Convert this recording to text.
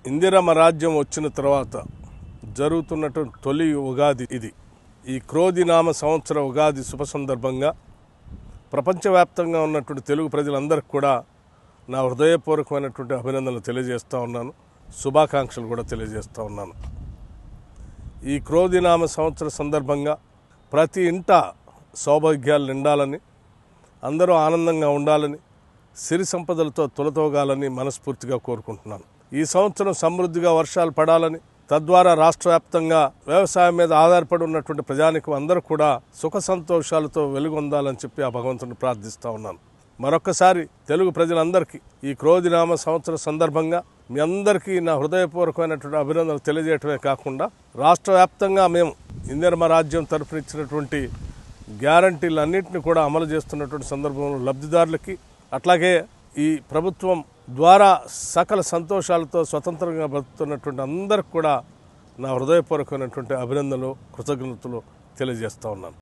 ఇందిరమ్మ రాజ్యం వచ్చిన తర్వాత జరుగుతున్నటువంటి తొలి ఉగాది ఇది. ఈ క్రోధినామ సంవత్సర ఉగాది శుభ సందర్భంగా ప్రపంచవ్యాప్తంగా ఉన్నటువంటి తెలుగు ప్రజలందరికీ కూడా నా హృదయపూర్వకమైనటువంటి అభినందనలు తెలియజేస్తూ ఉన్నాను, శుభాకాంక్షలు కూడా తెలియజేస్తూ ఉన్నాను. ఈ క్రోధినామ సంవత్సర సందర్భంగా ప్రతి ఇంట సౌభాగ్యాలు నిండాలని, అందరూ ఆనందంగా ఉండాలని, సిరి సంపదలతో తులతోగాలని మనస్ఫూర్తిగా కోరుకుంటున్నాను. ఈ సంవత్సరం సమృద్ధిగా వర్షాలు పడాలని, తద్వారా రాష్ట్ర వ్యాప్తంగా వ్యవసాయం మీద ఆధారపడి ఉన్నటువంటి ప్రజానికం అందరూ కూడా సుఖ సంతోషాలతో వెలుగొందాలని చెప్పి ఆ భగవంతుని ప్రార్థిస్తూ ఉన్నాను. మరొక్కసారి తెలుగు ప్రజలందరికీ ఈ క్రోధినామ సంవత్సర సందర్భంగా మీ అందరికీ నా హృదయపూర్వకమైనటువంటి అభినందనలు తెలియజేయటమే కాకుండా, రాష్ట్ర వ్యాప్తంగా మేము ఇందిరమ్మ రాజ్యం తరఫున ఇచ్చినటువంటి గ్యారంటీలన్నింటినీ కూడా అమలు చేస్తున్నటువంటి సందర్భంలో లబ్ధిదారులకి, అట్లాగే ఈ ప్రభుత్వం ద్వారా సకల సంతోషాలతో స్వతంత్రంగా బతుకుతున్నటువంటి అందరికి కూడా నా హృదయపూర్వకమైనటువంటి అభినందనలు, కృతజ్ఞతలు తెలియజేస్తూ ఉన్నాను.